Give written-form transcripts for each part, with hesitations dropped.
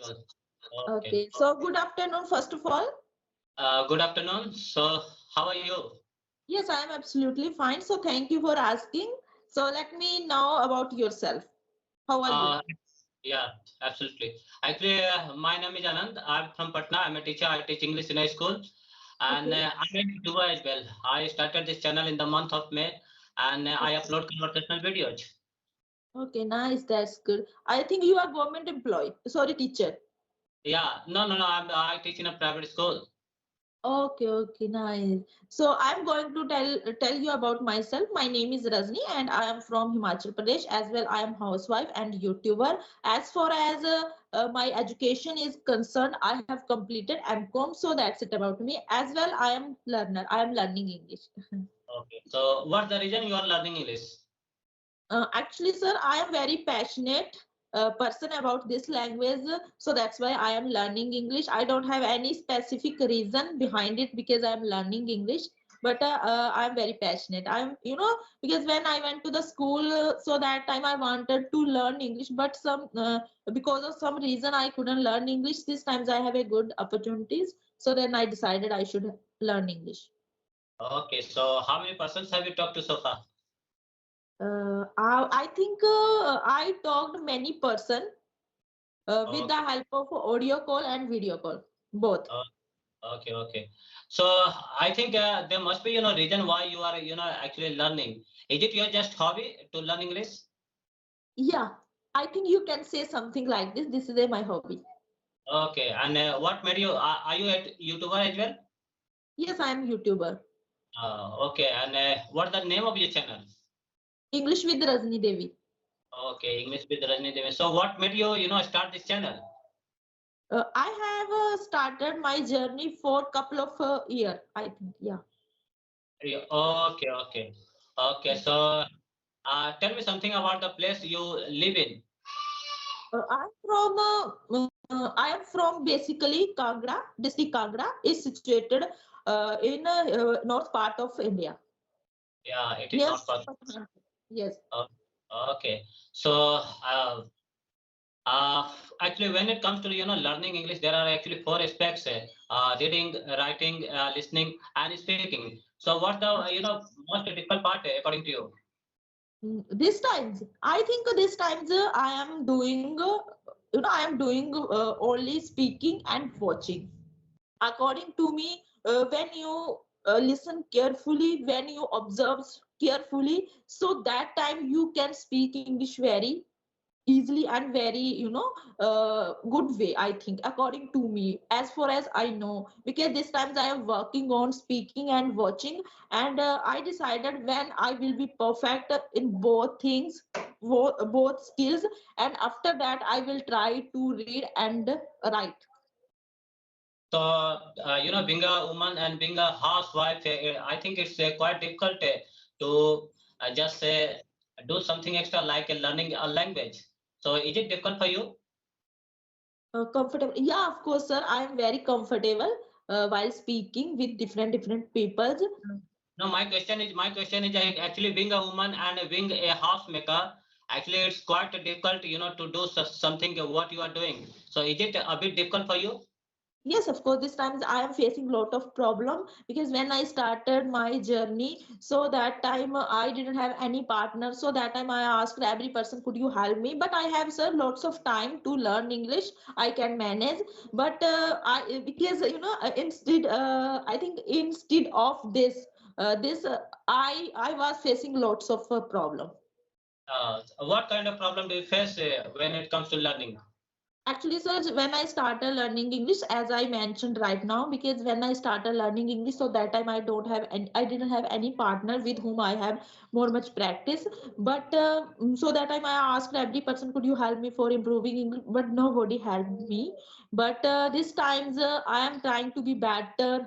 Okay. Okay, so good afternoon, first of all. Good afternoon. So, how are you? Yes, I am absolutely fine. So thank you for asking. So let me know about yourself. How are you? Uh, yeah, absolutely. Actually, my name is Anand. I'm from Patna. I'm a teacher. I teach English in a school, and Okay. I'm a YouTuber as well. I started this channel in the month of May, and I upload conversational videos. Okay, nice. That's good. I think you are government employee. Sorry, teacher. Yeah, no. I teach in a private school. Okay, okay, nice. So I'm going to tell you about myself. My name is Rajni and I am from Himachal Pradesh as well. I am housewife and YouTuber. As far as my education is concerned, I have completed MCOM. So that's it about me. As well, I am learner. I am learning English. Okay. So, what's the reason you are learning English? Actually, sir, I am very passionate person about this language, so that's why I am learning English. I don't have any specific reason behind it because I am learning English, but I am very passionate. Because when I went to the school, so that time I wanted to learn English, but because of some reason I couldn't learn English. These times I have a good opportunities, so then I decided I should learn English. Okay. So, how many persons have you talked to so far? I think I talked many person with the Okay. help of audio call and video call, both. Okay. So I think there must be, reason why you are, actually learning. Is it your just hobby to learn English? Yeah, I think you can say something like this. This is my hobby. Okay. And what made you? Are you a YouTuber as well? Yes, I am YouTuber. Okay. And what's the name of your channel? English with Rajni Devi. Okay, English with Rajni Devi. So what made you, start this channel? I have started my journey for couple of year. I think, yeah. Okay. Okay. So tell me something about the place you live in. I am from basically Kangra, district Kangra is situated in north part of India. Yeah, it is Near. not possible. Yes. Uh, okay. So Uh, actually, when it comes to learning English, there are actually four aspects: reading, writing, listening, and speaking. So, what's the most difficult part according to you? This times I think this times I am doing only speaking and watching. According to me, when you listen carefully, when you observe carefully, so that time you can speak English very easily and very good way, I think, according to me, as far as I know, because this times I am working on speaking and watching, and I decided when I will be perfect in both things, both skills, and after that I will try to read and write. So, being a woman and being a housewife, I think it's quite difficult to just do something extra like learning a language. So, is it difficult for you? Comfortable, yeah, of course, sir, I am very comfortable while speaking with different people. No, my question is actually being a woman and being a housemaker. Actually, it's quite difficult, to do something what you are doing. So, is it a bit difficult for you? Yes, of course, this times I am facing lot of problem because when I started my journey, so that time I didn't have any partner. So that time I asked every person, could you help me? But I have, sir, lots of time to learn English. I can manage. But I because instead I think instead of this I was facing lots of problem. What kind of problem do you face when it comes to learning? Actually, sir, when I started learning English, as I mentioned right now, because when I started learning English, so that time I didn't have any partner with whom I have more much practice. But so that time I asked every person, could you help me for improving English? But nobody helped me. But this times I am trying to be better,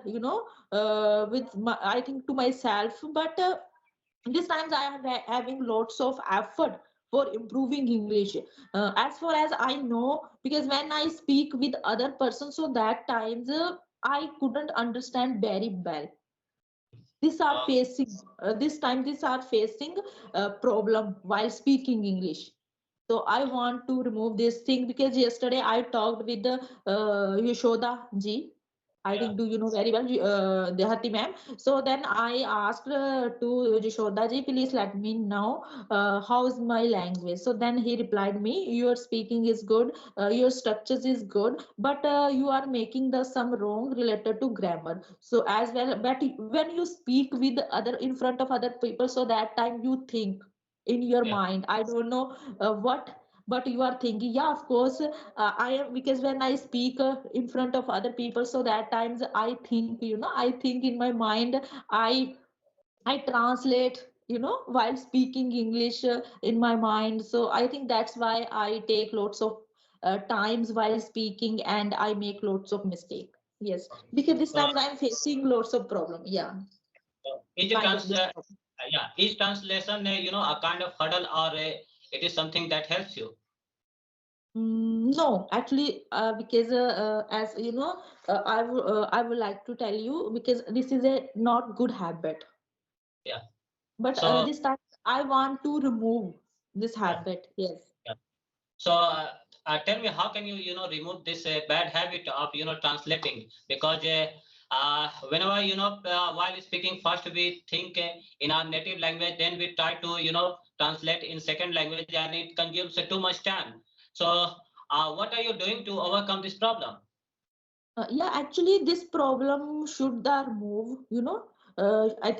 I think to myself. But these times I am having lots of effort for improving English, as far as I know, because when I speak with other persons, so that times I couldn't understand very well. These are Okay. facing this time these are facing a problem while speaking English. So I want to remove this thing because yesterday I talked with the Yashoda ji. I Yeah. think do you know very well, the Hati ma'am. So then I asked to Yashoda ji, please let me know how is my language. So then he replied me, your speaking is good, your structures is good, but you are making the some wrong related to grammar. So as well, but when you speak with other in front of other people, so that time you think in your Yeah. mind. I don't know what, but you are thinking, yeah, of course, I am, because when I speak in front of other people, so that times I think, I think in my mind, I I translate, while speaking English in my mind. So I think that's why I take lots of times while speaking and I make lots of mistake. Yes, Okay. because this So, time I'm facing lots of problem. Yeah, is it kind of this problem. yeah, is translation a kind of hurdle, or it is something that helps you? No, actually, because as you know, I would like to tell you because this is a not good habit. Yeah. But So, this time I want to remove this yeah, habit. Yes. yeah. So, tell me, how can you, remove this bad habit of, translating? Because whenever, while speaking, first we think in our native language, then we try to, translate in second language, and it consumes too much time. So, what are you doing to overcome this problem? Yeah, actually, this problem should the remove. I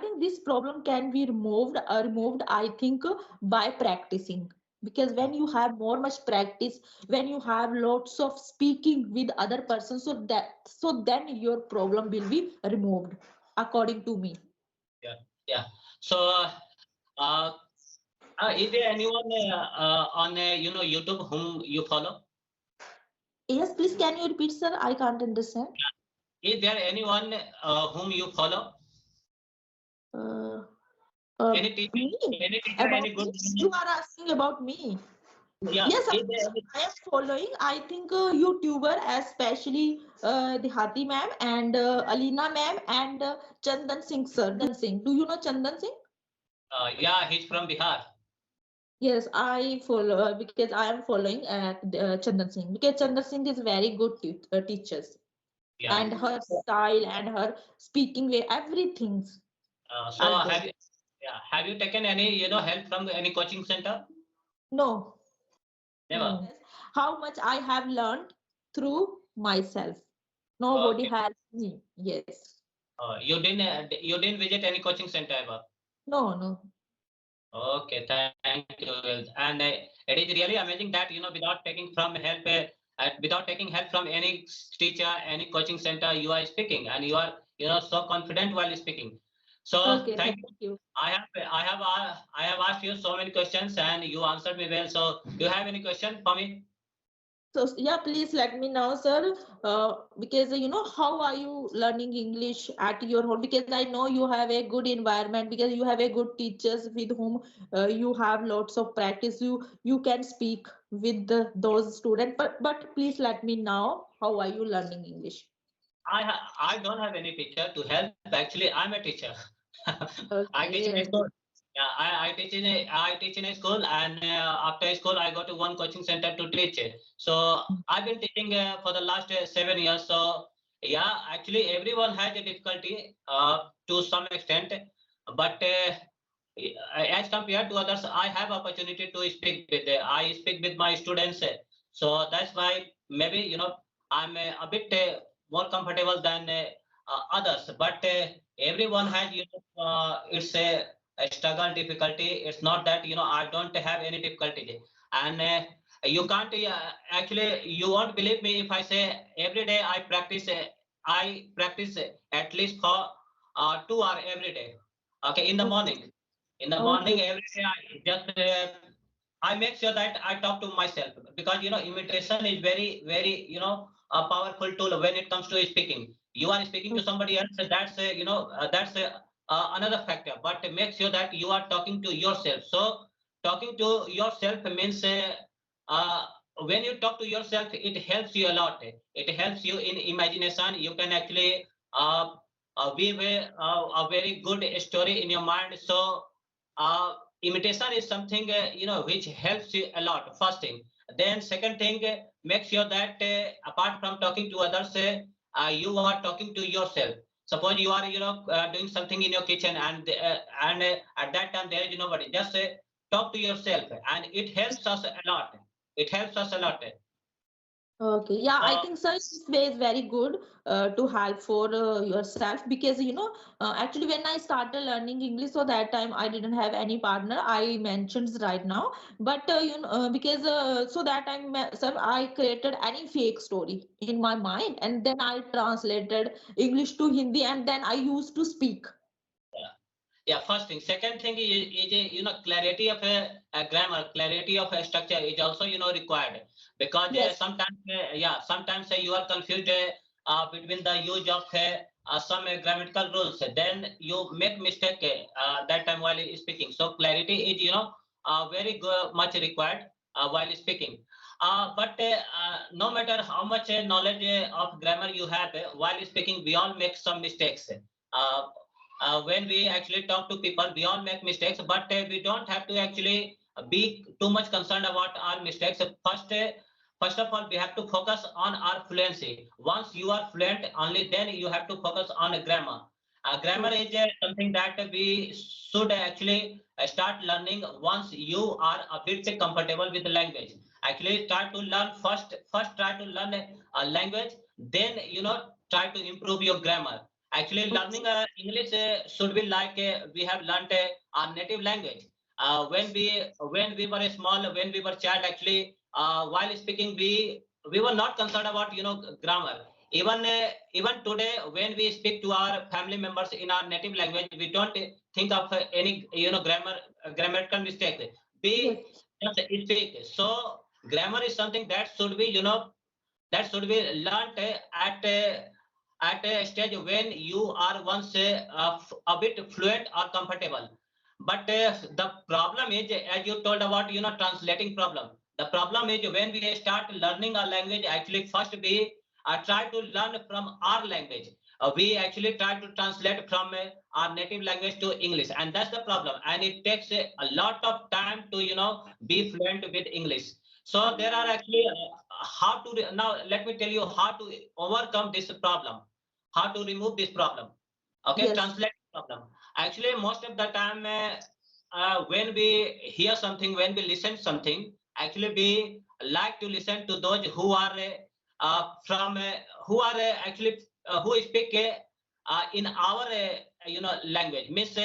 think this problem can be removed. I think by practicing, because when you have more much practice, when you have lots of speaking with other persons, so then your problem will be removed, according to me. Yeah, yeah. So, uh, is there anyone on, YouTube whom you follow? Yes, please, can you repeat, sir? I can't understand. Is there anyone whom you follow? Uh, Any teacher? Me? Any teacher? About Any good? me? You are asking about me? Yeah. Yes, of Is there course. any? I am following. I think YouTuber, especially the Hati ma'am and Alina ma'am and Singh. Do you know Chandan Singh? Yeah, he's from Bihar. Yes, I follow because I am following Chandan Singh because Chandan Singh is very good teachers, Yeah. and her style and her speaking way, everything So are good. have you? Yeah. Have you taken any, help from any coaching center? No, Never. no. How much I have learned through myself. Nobody Okay. helped me. Yes. You didn't visit any coaching center ever. No, no. Okay, thank you. And it is really amazing that without taking from help, without taking help from any teacher, any coaching center, you are speaking, and you are so confident while speaking. So Okay, thank thank you. you. I have asked you so many questions, and you answered me well. So do you have any question for me? So yeah, please let me know, sir. Because how are you learning English at your home? Because I know you have a good environment. Because you have a good teachers with whom you have lots of practice. You can speak with those students. But please let me know how are you learning English? I don't have any teacher to help. Actually, I'm a teacher. I teach in a Okay. school. Yeah, I teach in a school, and after school I go to one coaching center to teach. So I've been teaching for the last 7 years. So yeah, actually everyone has a difficulty to some extent, but as compared to others, I have opportunity to speak with. I speak with my students. So that's why maybe I'm a bit more comfortable than others. But everyone has it's a struggle difficulty. It's not that I don't have any difficulty, and you can't actually you won't believe me if I say every day I practice. I practice at least for 2 hours every day. Okay, in the Okay. morning. In the morning Okay. every day I just I make sure that I talk to myself, because imitation is very a powerful tool when it comes to speaking. You are speaking to somebody else, that's another factor, but make sure that you are talking to yourself. So talking to yourself means uh, when you talk to yourself, it helps you a lot. It helps you in imagination. You can actually weave a very good story in your mind. So uh, imitation is something which helps you a lot. First thing. Then second thing, make sure that apart from talking to others, you are talking to yourself. Suppose you are doing something in your kitchen, and at that time there is nobody. Just talk to yourself, and it helps us a lot. It helps us a lot. Okay, yeah, I So think so. This way is very good to help for yourself because actually when I started learning English, so that time I didn't have any partner. I mentioned right now, but because so that time sir, I created any fake story in my mind, and then I translated English to Hindi, and then I used to speak. yeah, first thing. Second thing is clarity of a grammar, clarity of a structure is also required, because Yes, sometimes you are confused between the use of some grammatical rules. Then you make mistake that time while speaking. So clarity is very much required while speaking. But no matter how much knowledge of grammar you have while speaking, we all make some mistakes. When we actually talk to people, we all make mistakes, but we don't have to actually be too much concerned about our mistakes. First of all, we have to focus on our fluency. Once you are fluent, only then you have to focus on grammar. Grammar yes, is something that we should actually start learning once you are a bit comfortable with the language. Actually, try to learn first. First, try to learn a language. Then, try to improve your grammar. Actually, learning English should be like we have learned our native language. When we were small, when we were child, actually, while speaking, we were not concerned about grammar. Even today, when we speak to our family members in our native language, we don't think of any grammatical mistake. We yes, just speak. So grammar is something that should be learned at a stage when you are once a bit fluent or comfortable. But the problem is, as you told about translating problem, the problem is when we start learning a language, actually first we try to learn from our language. We actually try to translate from our native language to English, and that's the problem, and it takes a lot of time to be fluent with English. So there are actually how to now let me tell you how to overcome this problem, how to remove this problem. Okay, yes, translate problem. Actually, most of the time, when we hear something, when we listen something, actually we like to listen to those who are from who are actually who speak in our language. Means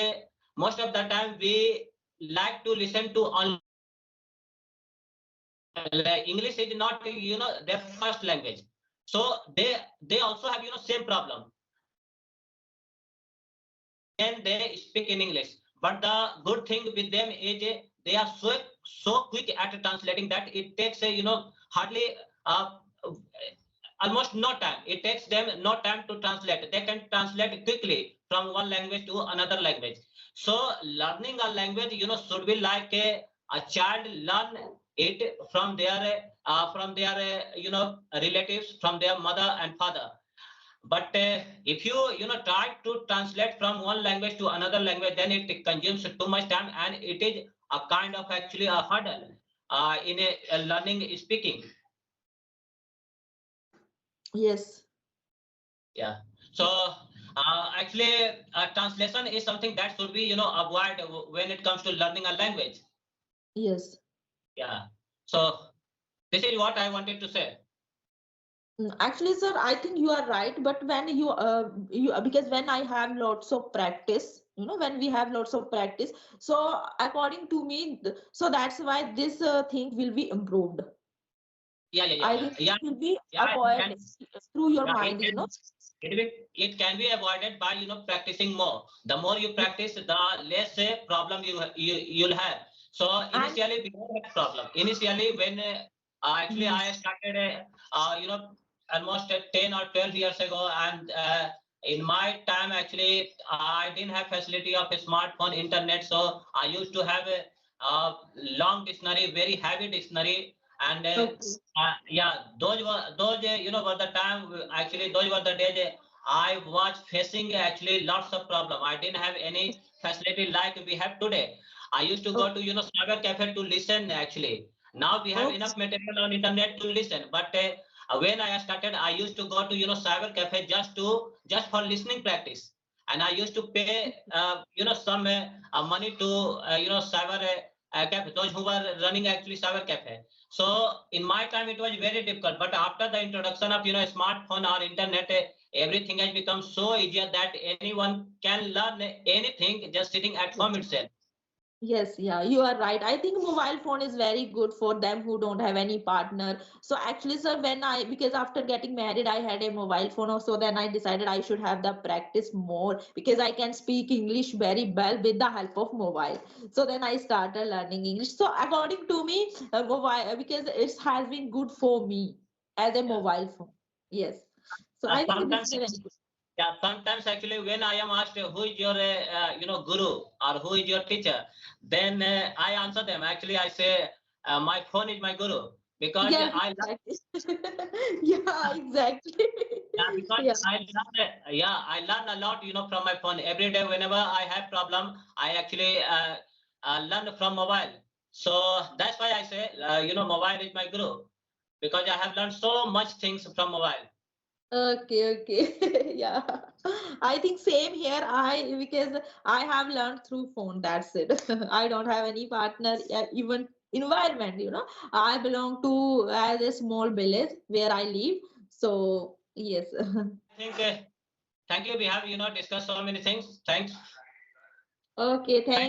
most of the time we like to listen to only English language. English is not their first language, so they also have same problem. They like to listen to English, then they speak in English. But the good thing with them is they are so quick at translating that it takes hardly uh, almost no time. It takes them no time to translate. They can translate quickly from one language to another language. So learning a language should be like a child learn it from their relatives, from their mother and father. But if you try to translate from one language to another language, then it consumes too much time, and it is a kind of actually a hurdle in a learning speaking. yes, Yeah. So actually, translation is something that should be avoid when it comes to learning a language. yes. Yeah. So this is what I wanted to say. Actually, sir, I think you are right. But when you because when I have lots of practice, when we have lots of practice, so according to me, so that's why this thing will be improved. Yeah, yeah, yeah, I yeah, think yeah, this will be yeah. It acquired can, through your yeah, it mind. can, it can be avoided by practicing more. The more you practice, the less problem you'll have. So And initially we don't have problem. Initially, when actually mm, I started almost 10 or 12 years ago, and in my time actually I didn't have facility of a smartphone, internet, so I used to have a long dictionary, very heavy dictionary. And okay, yeah, those were the time, actually those were the days I was facing actually lots of problem. I didn't have any facility like we have today. I used to go to, cyber cafe to listen actually. Now we have Oh, enough material on internet to listen, but when I started, I used to go to, cyber cafe just for listening practice. And I used to pay, some money to, cyber cafe, those who were running actually cyber cafe. So in my time, it was very difficult. But after the introduction of, smartphone or internet, everything has become so easier that anyone can learn anything just sitting at home yes. itself. Yes, yeah, you are right. I think mobile phone is very good for them who don't have any partner. So actually, sir, because after getting married, I had a mobile phone also, then I decided I should have the practice more because I can speak English very well with the help of mobile. So then I started learning English. So according to me, mobile, because it has been good for me as a Yeah. mobile phone. Yes. So I think this Sometimes, is a very good. yeah, sometimes actually when I am asked who is your, guru or who is your teacher, then I answer them. Actually, I say my phone is my guru because Yes, I exactly. Yeah, exactly. Yeah, because Yeah. I learn a lot, from my phone. Every day, whenever I have problem, I actually learn from mobile. So that's why I say, mobile is my guru because I have learned so much things from mobile. Okay, okay. Yeah. I think same here. Because I have learned through phone. That's it. I don't have any partner, even environment, I belong to as a small village where I live. So, yes. I think, thank you. We have, discussed so many things. Thanks. Okay, thank